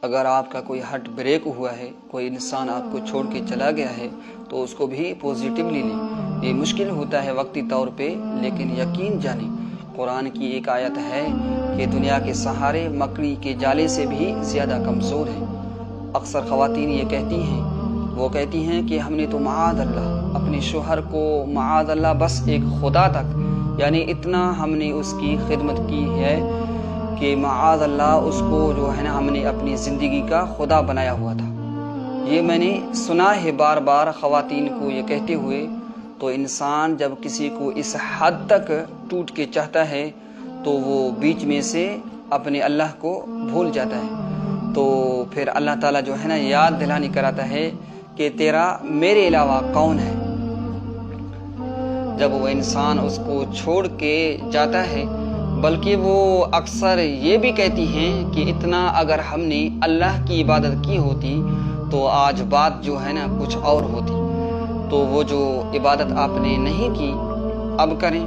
اگر آپ کا کوئی ہارٹ بریک ہوا ہے، کوئی انسان آپ کو چھوڑ کے چلا گیا ہے، تو اس کو بھی پوزیٹیولی لیں۔ یہ مشکل ہوتا ہے وقتی طور پہ، لیکن یقین جانیں قرآن کی ایک آیت ہے کہ دنیا کے سہارے مکڑی کے جالے سے بھی زیادہ کمزور ہے۔ اکثر خواتین یہ کہتی ہیں کہ ہم نے تو معاذ اللہ اپنے شوہر کو معاذ اللہ بس ایک خدا تک، یعنی اتنا ہم نے اس کی خدمت کی ہے کہ معاذ اللہ اس کو جو ہے نا ہم نے اپنی زندگی کا خدا بنایا ہوا تھا۔ یہ میں نے سنا ہے بار بار خواتین کو یہ کہتے ہوئے۔ تو انسان جب کسی کو اس حد تک ٹوٹ کے چاہتا ہے تو وہ بیچ میں سے اپنے اللہ کو بھول جاتا ہے، تو پھر اللہ تعالیٰ جو ہے نا یاد دلانی کراتا ہے کہ تیرا میرے علاوہ کون ہے۔ جب وہ انسان اس کو چھوڑ کے جاتا ہے، بلکہ وہ اکثر یہ بھی کہتی ہیں کہ اتنا اگر ہم نے اللہ کی عبادت کی ہوتی تو آج بات جو ہے نا کچھ اور ہوتی، تو وہ جو عبادت آپ نے نہیں کی اب کریں۔